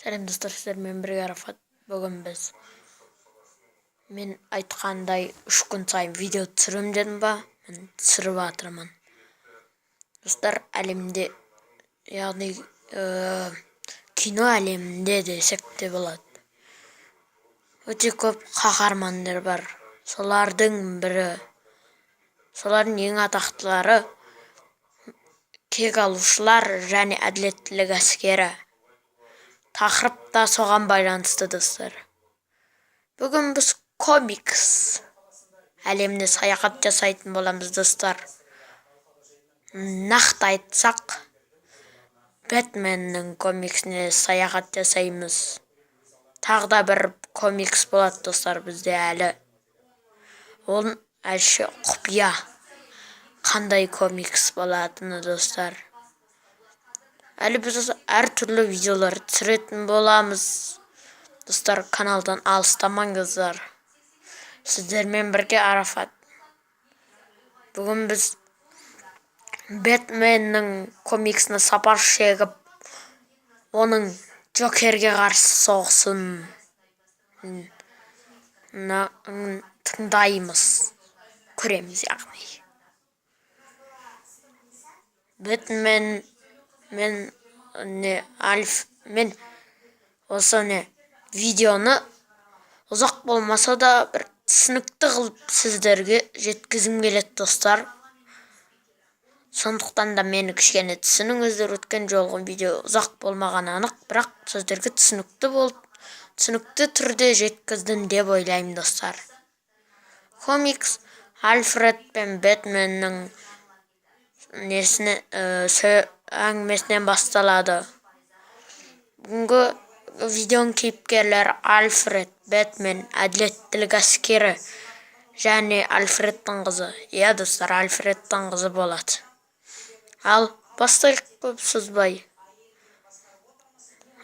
Сәлем достар, сіздермен бірге Арафат. Бүгін мен айтқандай 3 күн сайын видео түсірем дедім ба, мен түсіріп жатырмын. Достар, әлемде, яғни кино әлемінде десек те болады. Өте көп қаһармандар бар. Солардың ең атақтылары кек алушылар және әділеттілік әскері. Тақырып та соған байланысты достар. Бүгін біз комикс әлемде саяхат жасайтын боламыз достар. Нақты айтсақ, Бэтменнің комиксіне саяхат жасаймыз. Тағы да бір комикс болады достар бізде әлі. Оның әлше құпия қандай комикс болатыны достар. Әлі біз әртүрлі видеолар түсіретін боламыз. Достар, каналдан алыстамаңыздар. Сіздермен бірге Арафат. Бүгін біз Бэтменнің комиксіне сапар шегіп, оның Джокерге қарсы соғысын тыңдаймыз, көреміз яғни. Бэтмен осы видеоны ұзақ болмаса да бір түсінікті қылып сіздерге жеткізім келеді достар. Сондықтан да мені кішкене түсініңіздер. Өткен жолғы видео ұзақ болмаған анық, бірақ сіздерге түсінікті түрде жеткіздім деп ойлаймын достар. Комикс Альфред пен Бэтменнің әңгімесінен басталады. Бүгінгі видеоның кейіпкерлері Альфред, Бэтмен, әділеттілік әскері және Альфредтің қызы. Иә достар, Альфредтің қызы болады. Ал бастайық көп созбай.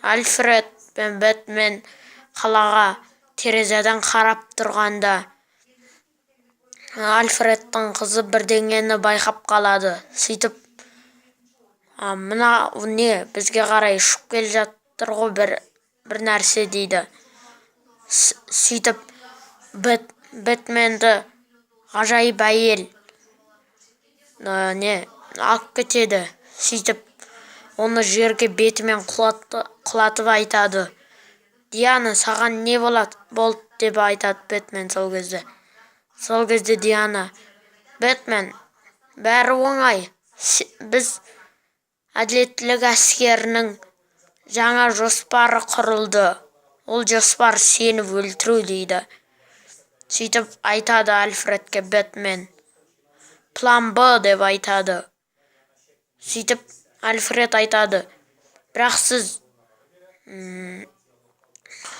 Альфред пен Бэтмен қалаға терезеден қарап тұрғанда Альфредтің қызы бірдеңені байқап қалады. Сөйтіп, мына бізге қарай ұшып келе жатыр ғой бір нәрсе дейді. Сөйтіп, Бэтменді ғажайып әйел алып кетеді. Сөйтіп, оны жерге бетімен құлатып айтады. Диана, саған не болды деп айтады Бэтмен сол кезде. Сол кезде Диана, Бэтмен, бәрі оңай. Біз әділеттілік әскерінің жаңа жоспары құрылды. Ол жоспар сені өлтіру дейді. Сөйтіп айтады Альфредке Бэтмен. План Б деп айтады. Сөйтіп Альфред айтады. Бірақ сіз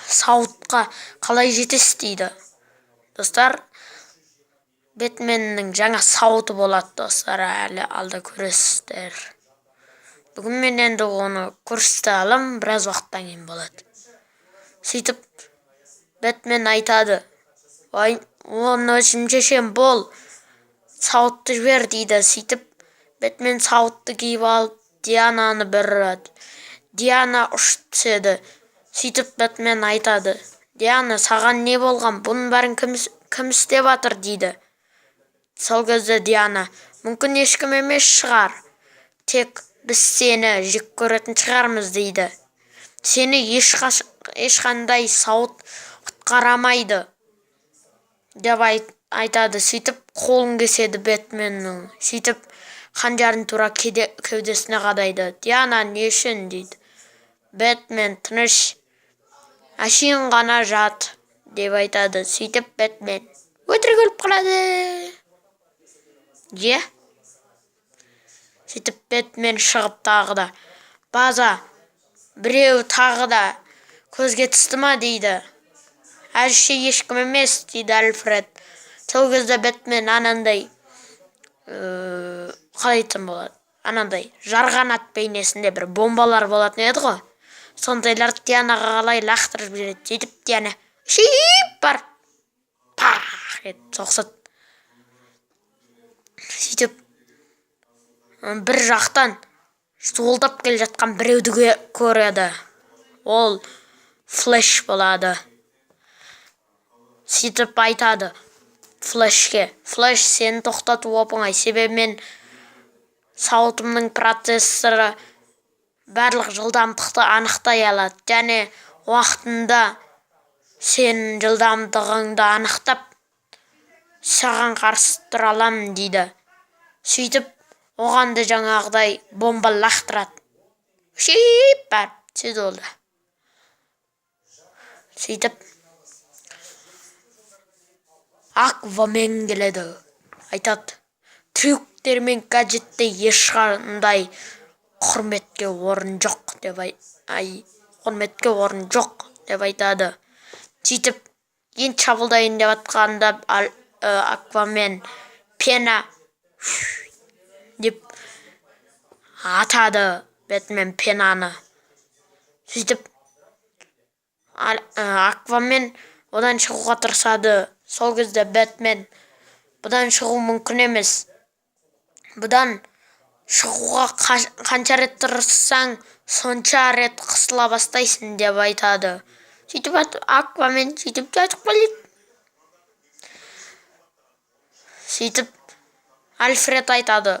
сауытқа қалай жетесіз дейді. Достар, Бэтменнің жаңа сауыты болады достар, әлі алда көресіздер. Бүгін мен енді оны көрсете алам, біраз уақыттан кейін болады. Сөйтіп Бэтмен айтады. Оны шешем бол, сауытты жібер дейді. Сөйтіп Бэтмен сауытты киіп алып, Диананы біріреді. Диана ұшып түседі. Сөйтіп Бэтмен айтады. Диана, саған не болған? Бұның бәрін кім істеп жатыр дейді. Сол кезде Диана, мүмкін ешкім емес шығар. Тек біз сені жек көретін шығармыз дейді. Сені ешқандай сауыт құтқарамайды деп айтады. Сөйтіп қолын кеседі Бэтменнің. Сөйтіп қанжарын тура кеудесіне қадайды. Диана, не үшін дейді. Бэтмен, тыныш, әшейін ғана жат деп айтады. Сөйтіп Бэтмен өтірік өліп қалады. Е? Сөйтіп Бэтмен шығып тағы да. База, біреу тағы да көзге түсті ма дейді. Әлше ешкім емес дейді Альфред. Сол кезде Бэтмен анандай қалайтын болады. Анандай жарғанат бейнесінде бір бомбалар болатын еді ғой. Сондайлар Дианаға қалай лақтырып жібереді. Сөйтіп Диана шиіп бар. Пах ет соқсат. Сөйтіп бір жақтан жолдап келе жатқан біреуді көреді. ол флеш болады. Сөйтіп айтады флешке: флеш, сені тоқтату оп-оңай, себебі мен сауытымның процессоры барлық жылдамдықты анықтай алады, және уақытында сенің жылдамдығыңды анықтап саған қарсы тұра аламын дейді. Сөйтіп оған да жаңағыдай бомба лақтырады. Шип бар сөз болды. Сөйтіп Аквамен келеді. Айтады: трюктер мен гаджетте ешқандай құрметке орын жоқ деп айтады. Сөйтіп ен шабылдайын деп атқанда Аквамен пена деп атады Бэтмен пенаны. Сөйтіп Аквамен одан шығуға тырысады. Сол кезде Бэтмен: бұдан шығу мүмкін емес. Бұдан шығуға қанша рет тырыссаң, сонша рет қысыла бастайсың деп айтады. Сөйтіп Аквамен сөйтіп жатып қалады. Сөйтіп Альфред айтады: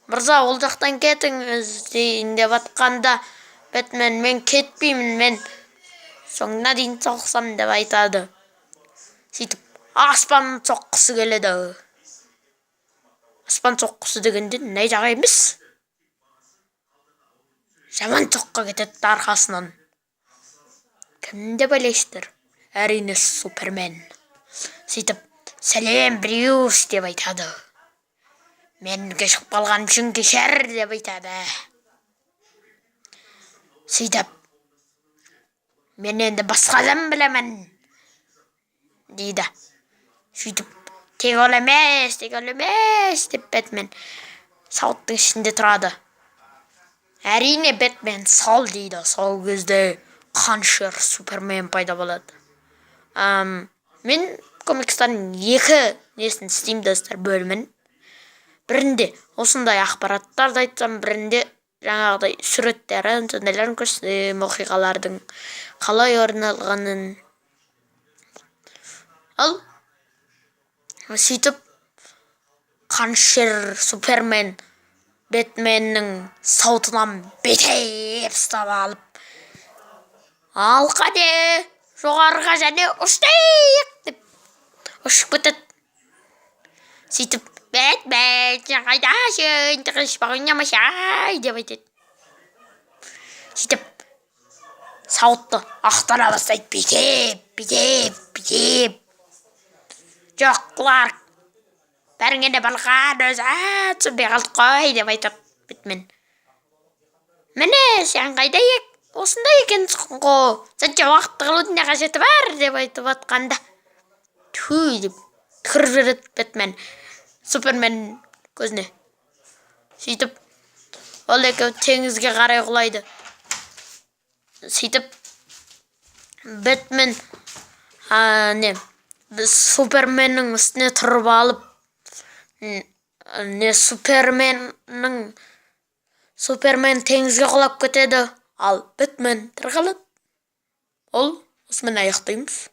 мырза, ол жақтан кетіңіз дейін деп атқанда Бэтмен: мен кетпеймін, мен соңына дейін соқсам деп айтады. Сөйтіп аспан соққысы келеді. Аспан соққысы дегенде найзаға емес, жаман соққы кетеді арқасынан. Кім деп ойлайсыздар? Әрине Супермен. Сөйтіп: сәлем Брюс деп айтады. Мен кешігіп қалғаным үшін кешір деп айтады. Сөйтіп: мен енді басқадан білемін дейді. Сөйтіп тек ол емес деп Бэтмен сауыттың ішінде тұрады. Әрине Бэтмен сол дейді. Сол кезде қаншыр Супермен пайда болады. Мен комикстардың екі несін істеймін достар, бөлімін. Бірінде осындай ақпараттарды айтсам, бірінде жаңағыдай суреттерін, сондайларын көрсетемін, оқиғалардың қалай орын алғанын. Ал сөйтіп қаншыр Супермен Бэтменнің сауытынан бетеп ұстап алып: ал қане, жоғарыға және ұштайық деп ұшып кетеді. Сөйтіп: Бэтмен, сен қайдасың, тығылыспақ ойнамасай деп айтады. Сөйтіп сауытты ақтара бастайды, бетеп. Жоқ, Кларк, бәріңе де балған, өзі түсінбей қалдық қой деп айтады Бэтмен. Міне, сен қайда ек? Осында екенсің ғой. Сәтте уақытты қалудың не қажеті бар деп айтып атқанда, түй деп кіріп жібереді Бэтмен Супермен көзіне. Сөйтіп ол екеуі теңізге қарай құлайды. Сөйтіп Бэтмен Суперменнің үстіне тұрып алып, Супермен теңізге құлап кетеді, ал Бэтмен тірі қалады. Ол осымен аяқтаймыз.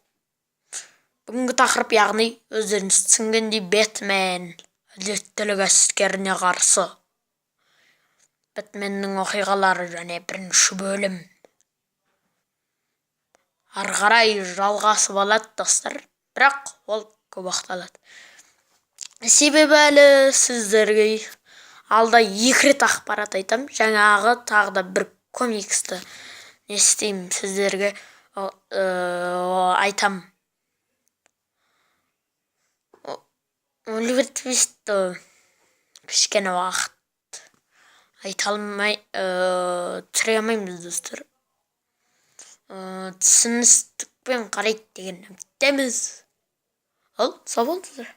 Бүгінгі тақырып, яғни өздеріңіз түсінгендей, Бэтмен әділеттілік әскеріне қарсы. Бэтменнің оқиғалары және бірінші бөлім. Ары қарай жалғасып алады достар, бірақ ол көп уақыт алады. Себебі әлі сіздерге алда 2 рет ақпарат айтам. Жаңағы тағы да бір комиксті не істеймін сіздерге айтам. Оливер Твистті кішкене уақыт айта алмай түсіре алмаймыз достар. Түсіністікпен қарайды деген үміттеміз. Ал, сау болыңыздар.